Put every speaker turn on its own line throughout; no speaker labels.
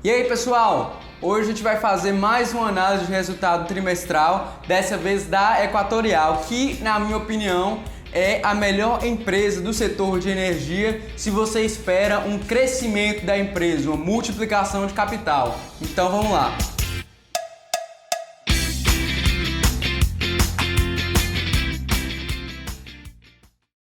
E aí pessoal, hoje a gente vai fazer mais uma análise de resultado trimestral, dessa vez da Equatorial, que na minha opinião é a melhor empresa do setor de energia se você espera um crescimento da empresa, uma multiplicação de capital. Então vamos lá.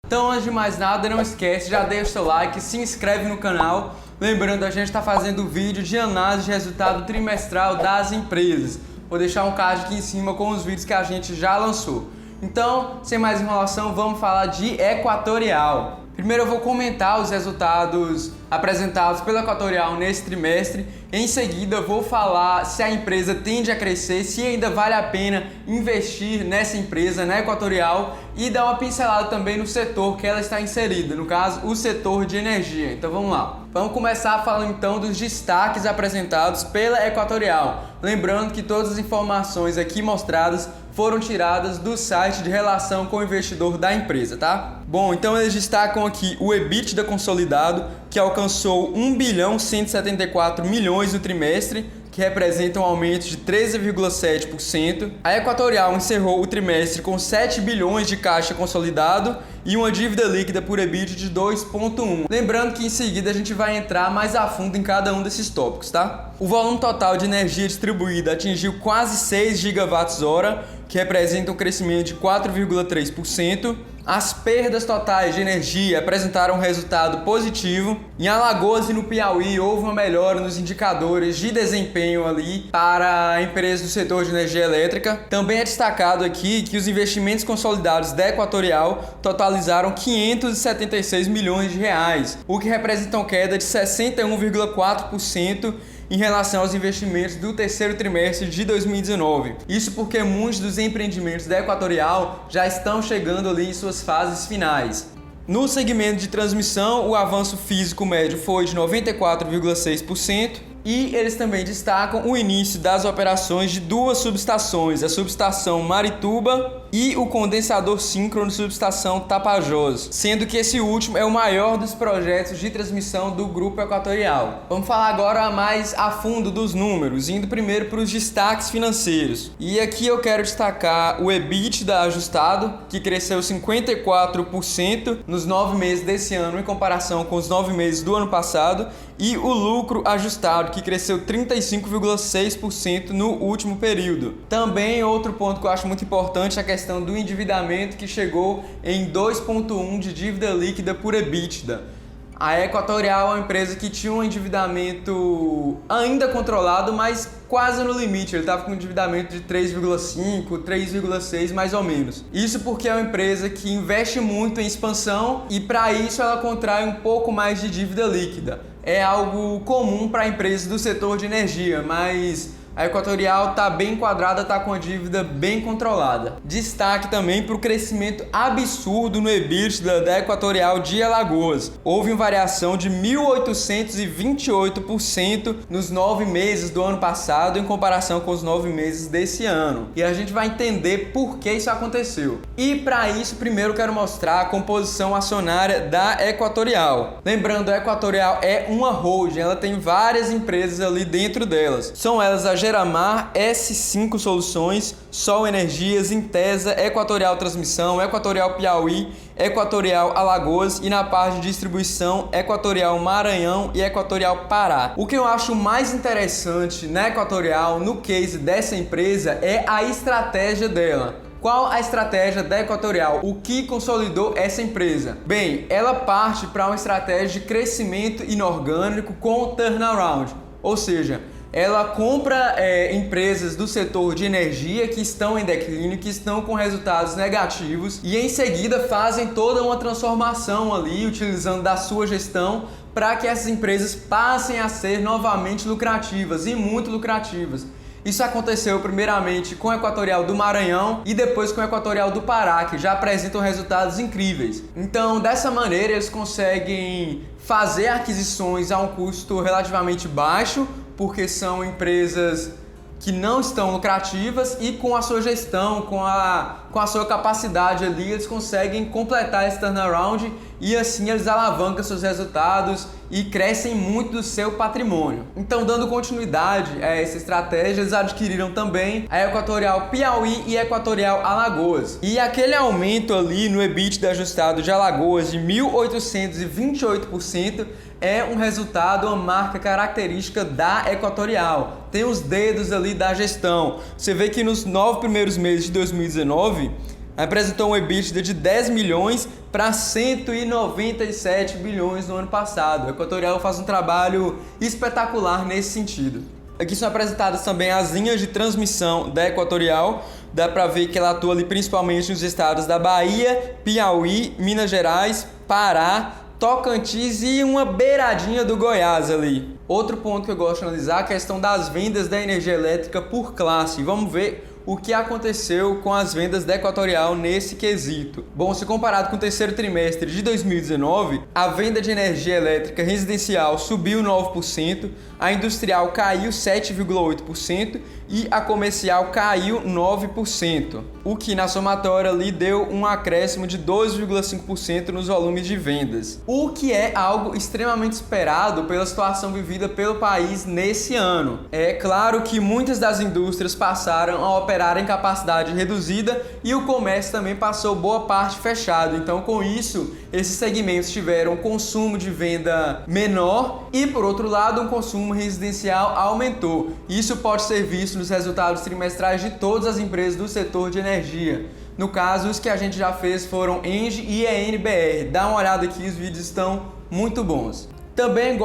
Então, antes de mais nada, não esquece, já deixa o seu like, se inscreve no canal. Lembrando, a gente está fazendo vídeo de análise de resultado trimestral das empresas. Vou deixar um card aqui em cima com os vídeos que a gente já lançou. Então, sem mais enrolação, vamos falar de Equatorial. Primeiro eu vou comentar os resultados apresentados pela Equatorial nesse trimestre. Em seguida eu vou falar se a empresa tende a crescer, se ainda vale a pena investir nessa empresa, na Equatorial, e dar uma pincelada também no setor que ela está inserida, no caso, o setor de energia. Então vamos lá. Vamos começar falando então dos destaques apresentados pela Equatorial. Lembrando que todas as informações aqui mostradas foram tiradas do site de relação com o investidor da empresa, tá? Bom, então eles destacam aqui o EBITDA consolidado, que alcançou 1.174 bilhões no trimestre, que representa um aumento de 13,7%. A Equatorial encerrou o trimestre com 7 bilhões de caixa consolidado e uma dívida líquida por EBITDA de 2,1. Lembrando que em seguida a gente vai entrar mais a fundo em cada um desses tópicos, tá? O volume total de energia distribuída atingiu quase 6 gigawatts-hora, que representa um crescimento de 4,3%. As perdas totais de energia apresentaram um resultado positivo. Em Alagoas e no Piauí houve uma melhora nos indicadores de desempenho ali para empresas do setor de energia elétrica. Também é destacado aqui que os investimentos consolidados da Equatorial totalizaram 576 milhões de reais, o que representa uma queda de 61,4% em relação aos investimentos do terceiro trimestre de 2019. Isso porque muitos dos empreendimentos da Equatorial já estão chegando ali em suas fases finais. No segmento de transmissão, o avanço físico médio foi de 94,6%. E eles também destacam o início das operações de duas subestações, a subestação Marituba e o condensador síncrono subestação Tapajós, sendo que esse último é o maior dos projetos de transmissão do Grupo Equatorial. Vamos falar agora mais a fundo dos números, indo primeiro para os destaques financeiros. E aqui eu quero destacar o EBITDA ajustado, que cresceu 54% nos 9 meses desse ano em comparação com os 9 meses do ano passado, e o lucro ajustado, que cresceu 35,6% no último período. Também outro ponto que eu acho muito importante é a questão do endividamento, que chegou em 2,1 de dívida líquida por EBITDA. A Equatorial é uma empresa que tinha um endividamento ainda controlado, mas quase no limite. Ele estava com um endividamento de 3,5, 3,6 mais ou menos. Isso porque é uma empresa que investe muito em expansão e para isso ela contrai um pouco mais de dívida líquida. É algo comum para empresas do setor de energia, mas a Equatorial está bem enquadrada, está com a dívida bem controlada. Destaque também para o crescimento absurdo no EBITDA da Equatorial de Alagoas. Houve uma variação de 1.828% nos 9 meses do ano passado em comparação com os 9 meses desse ano. E a gente vai entender por que isso aconteceu. E para isso, primeiro eu quero mostrar a composição acionária da Equatorial. Lembrando, a Equatorial é uma holding, ela tem várias empresas ali dentro delas. São elas a Geramar, S5 Soluções, Sol Energias, Intesa, Equatorial Transmissão, Equatorial Piauí, Equatorial Alagoas e na parte de distribuição Equatorial Maranhão e Equatorial Pará. O que eu acho mais interessante na Equatorial, no case dessa empresa, é a estratégia dela. Qual a estratégia da Equatorial? O que consolidou essa empresa? Bem, ela parte para uma estratégia de crescimento inorgânico com turnaround, ou seja, ela compra empresas do setor de energia que estão em declínio, que estão com resultados negativos e em seguida fazem toda uma transformação ali, utilizando da sua gestão para que essas empresas passem a ser novamente lucrativas e muito lucrativas. Isso aconteceu primeiramente com a Equatorial do Maranhão e depois com a Equatorial do Pará, que já apresentam resultados incríveis. Então, dessa maneira, eles conseguem fazer aquisições a um custo relativamente baixo, porque são empresas que não estão lucrativas e com a sua gestão, com a sua capacidade ali, eles conseguem completar esse turnaround e assim eles alavancam seus resultados e crescem muito do seu patrimônio. Então, dando continuidade a essa estratégia, eles adquiriram também a Equatorial Piauí e a Equatorial Alagoas. E aquele aumento ali no EBITDA ajustado de Alagoas de 1.828% é um resultado, uma marca característica da Equatorial. Tem os dedos ali da gestão. Você vê que nos 9 primeiros meses de 2019 apresentou um EBITDA de 10 milhões para 197 bilhões no ano passado. A Equatorial faz um trabalho espetacular nesse sentido. Aqui são apresentadas também as linhas de transmissão da Equatorial. Dá para ver que ela atua ali principalmente nos estados da Bahia, Piauí, Minas Gerais, Pará, Tocantins e uma beiradinha do Goiás ali. Outro ponto que eu gosto de analisar é a questão das vendas da energia elétrica por classe. Vamos ver o que aconteceu com as vendas da Equatorial nesse quesito. Bom, se comparado com o terceiro trimestre de 2019, a venda de energia elétrica residencial subiu 9%, a industrial caiu 7,8% e a comercial caiu 9%, o que na somatória ali deu um acréscimo de 2,5% nos volumes de vendas, o que é algo extremamente esperado pela situação vivida pelo país nesse ano. É claro que muitas das indústrias passaram a operar em capacidade reduzida e o comércio também passou boa parte fechado, então com isso esses segmentos tiveram um consumo de venda menor e por outro lado um consumo residencial aumentou. Isso pode ser visto nos resultados trimestrais de todas as empresas do setor de energia. No caso, os que a gente já fez foram ENGIE e ENBR. Dá uma olhada aqui, os vídeos estão muito bons. Também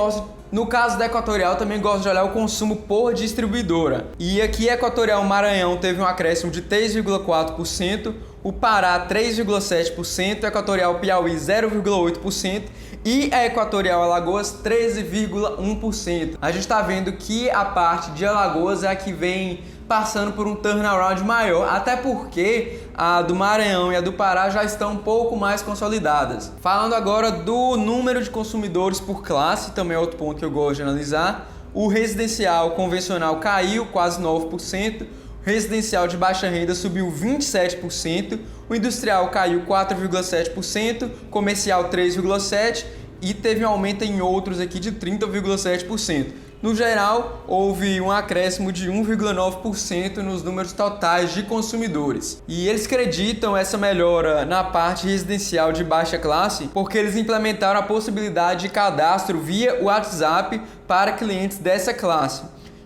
no caso da Equatorial, também gosto de olhar o consumo por distribuidora. E aqui a Equatorial Maranhão teve um acréscimo de 3,4%, o Pará 3,7%, a Equatorial Piauí 0,8% e a Equatorial Alagoas 13,1%. A gente está vendo que a parte de Alagoas é a que vem passando por um turnaround maior, até porque a do Maranhão e a do Pará já estão um pouco mais consolidadas. Falando agora do número de consumidores por classe, também é outro ponto que eu gosto de analisar. O residencial convencional caiu quase 9%, o residencial de baixa renda subiu 27%, o industrial caiu 4,7%, comercial 3,7% e teve um aumento em outros aqui de 30,7%. No geral, houve um acréscimo de 1,9% nos números totais de consumidores. E eles acreditam essa melhora na parte residencial de baixa classe porque eles implementaram a possibilidade de cadastro via WhatsApp para clientes dessa classe.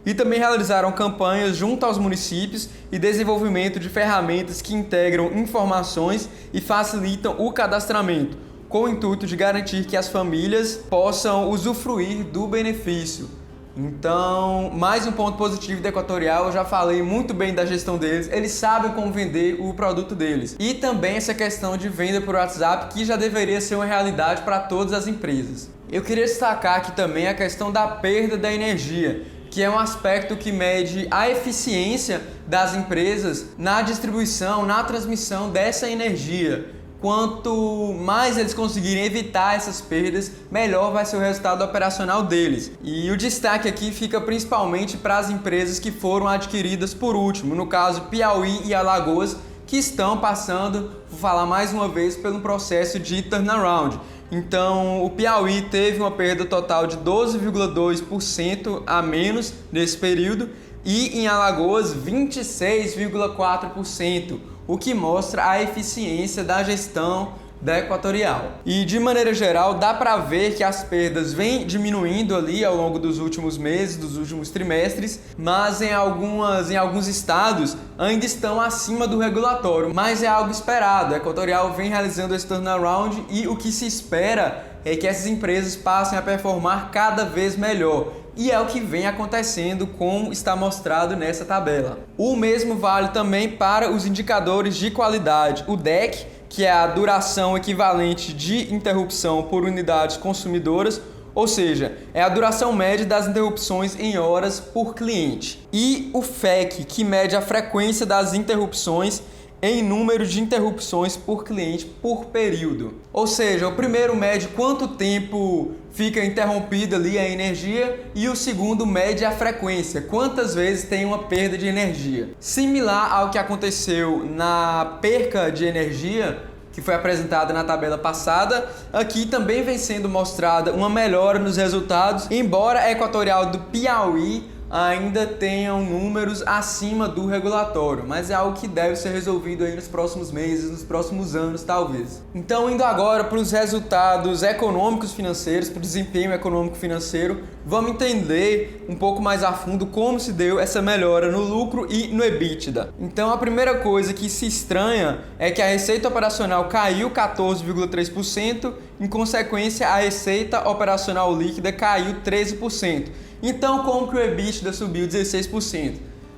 E também realizaram campanhas junto aos municípios e desenvolvimento de ferramentas que integram informações e facilitam o cadastramento, com o intuito de garantir que as famílias possam usufruir do benefício. Então, mais um ponto positivo da Equatorial, eu já falei muito bem da gestão deles, eles sabem como vender o produto deles. E também essa questão de venda por WhatsApp, que já deveria ser uma realidade para todas as empresas. Eu queria destacar aqui também a questão da perda da energia, que é um aspecto que mede a eficiência das empresas na distribuição, na transmissão dessa energia. Quanto mais eles conseguirem evitar essas perdas, melhor vai ser o resultado operacional deles. E o destaque aqui fica principalmente para as empresas que foram adquiridas por último, no caso Piauí e Alagoas, que estão passando, vou falar mais uma vez, pelo processo de turnaround. Então, o Piauí teve uma perda total de 12,2% a menos nesse período e em Alagoas 26,4%. O que mostra a eficiência da gestão da Equatorial. E de maneira geral, dá para ver que as perdas vêm diminuindo ali ao longo dos últimos meses, dos últimos trimestres, mas em alguns estados ainda estão acima do regulatório, mas é algo esperado. A Equatorial vem realizando esse turnaround e o que se espera é que essas empresas passem a performar cada vez melhor. E é o que vem acontecendo, como está mostrado nessa tabela. O mesmo vale também para os indicadores de qualidade. O DEC, que é a duração equivalente de interrupção por unidades consumidoras, ou seja, é a duração média das interrupções em horas por cliente. E o FEC, que mede a frequência das interrupções em número de interrupções por cliente por período. Ou seja, o primeiro mede quanto tempo fica interrompida ali a energia e o segundo mede a frequência, quantas vezes tem uma perda de energia. Similar ao que aconteceu na perca de energia, que foi apresentada na tabela passada. Aqui também vem sendo mostrada uma melhora nos resultados, embora a Equatorial do Piauí ainda tenham números acima do regulatório, mas é algo que deve ser resolvido aí nos próximos meses, nos próximos anos talvez. Então, indo agora para os resultados econômicos financeiros, para o desempenho econômico financeiro, vamos entender um pouco mais a fundo como se deu essa melhora no lucro e no EBITDA. Então, a primeira coisa que se estranha é que a receita operacional caiu 14,3%, em consequência a receita operacional líquida caiu 13%. Então, como que o EBITDA subiu 16%?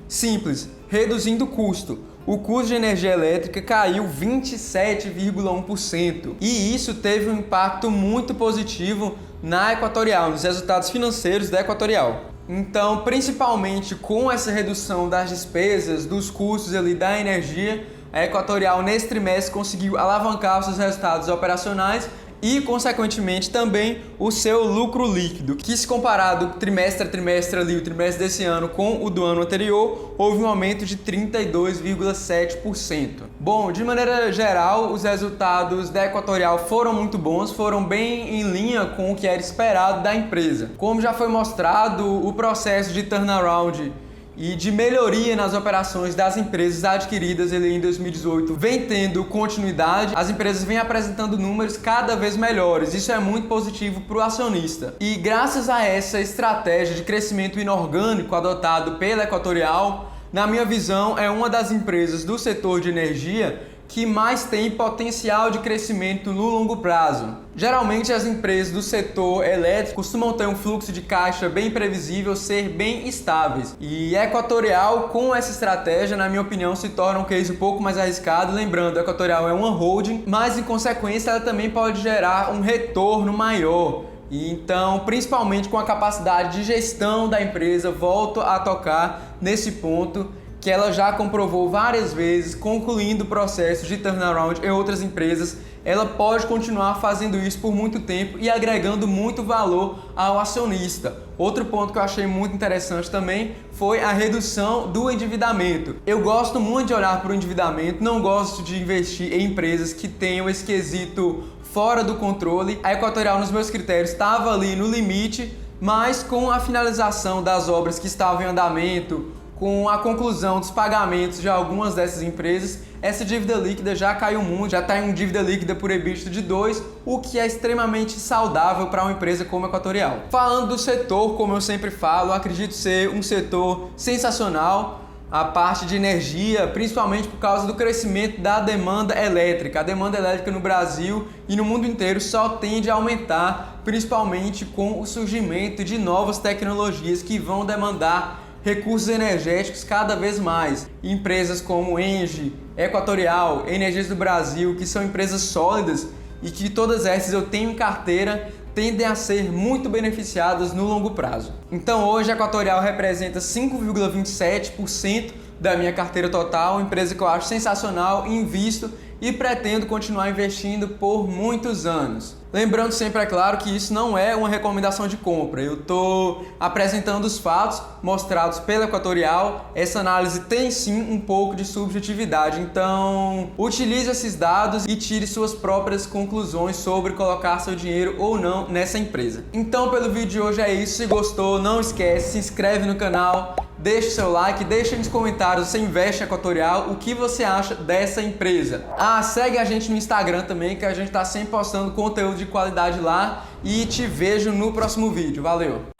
Simples, reduzindo o custo. O custo de energia elétrica caiu 27,1%. E isso teve um impacto muito positivo na Equatorial, nos resultados financeiros da Equatorial. Então, principalmente com essa redução das despesas, dos custos ali da energia, a Equatorial nesse trimestre conseguiu alavancar os seus resultados operacionais e, consequentemente, também o seu lucro líquido, que, se comparado trimestre a trimestre ali, o trimestre desse ano com o do ano anterior, houve um aumento de 32,7%. Bom, de maneira geral, os resultados da Equatorial foram muito bons, foram bem em linha com o que era esperado da empresa. Como já foi mostrado, o processo de turnaround e de melhoria nas operações das empresas adquiridas em 2018 vem tendo continuidade. As empresas vêm apresentando números cada vez melhores. Isso é muito positivo para o acionista. E graças a essa estratégia de crescimento inorgânico adotado pela Equatorial, na minha visão, é uma das empresas do setor de energia que mais tem potencial de crescimento no longo prazo. Geralmente as empresas do setor elétrico costumam ter um fluxo de caixa bem previsível, ser bem estáveis. E a Equatorial, com essa estratégia, na minha opinião, se torna um case um pouco mais arriscado. Lembrando, a Equatorial é uma holding, mas em consequência ela também pode gerar um retorno maior. E então, principalmente com a capacidade de gestão da empresa, volto a tocar nesse ponto que ela já comprovou várias vezes, concluindo o processo de turnaround em outras empresas. Ela pode continuar fazendo isso por muito tempo e agregando muito valor ao acionista. Outro ponto que eu achei muito interessante também foi a redução do endividamento. Eu gosto muito de olhar para o endividamento, não gosto de investir em empresas que tenham esse quesito fora do controle. A Equatorial, nos meus critérios, estava ali no limite, mas com a finalização das obras que estavam em andamento, com a conclusão dos pagamentos de algumas dessas empresas, essa dívida líquida já caiu muito, já está em uma dívida líquida por EBITDA de 2, o que é extremamente saudável para uma empresa como a Equatorial. Falando do setor, como eu sempre falo, acredito ser um setor sensacional, a parte de energia, principalmente por causa do crescimento da demanda elétrica. A demanda elétrica no Brasil e no mundo inteiro só tende a aumentar, principalmente com o surgimento de novas tecnologias que vão demandar recursos energéticos cada vez mais. Empresas como Engie, Equatorial, Energias do Brasil, que são empresas sólidas e que todas essas eu tenho em carteira, tendem a ser muito beneficiadas no longo prazo. Então hoje a Equatorial representa 5,27% da minha carteira total, empresa que eu acho sensacional, invisto e pretendo continuar investindo por muitos anos. Lembrando sempre, é claro, que isso não é uma recomendação de compra. Eu estou apresentando os fatos mostrados pela Equatorial. Essa análise tem sim um pouco de subjetividade, então utilize esses dados e tire suas próprias conclusões sobre colocar seu dinheiro ou não nessa empresa. Então, pelo vídeo de hoje é isso. Se gostou, não esquece, se inscreve no canal, deixe seu like, deixe nos comentários se investe em Equatorial, o que você acha dessa empresa. Segue a gente no Instagram também, que a gente está sempre postando conteúdo de qualidade lá, e te vejo no próximo vídeo. Valeu!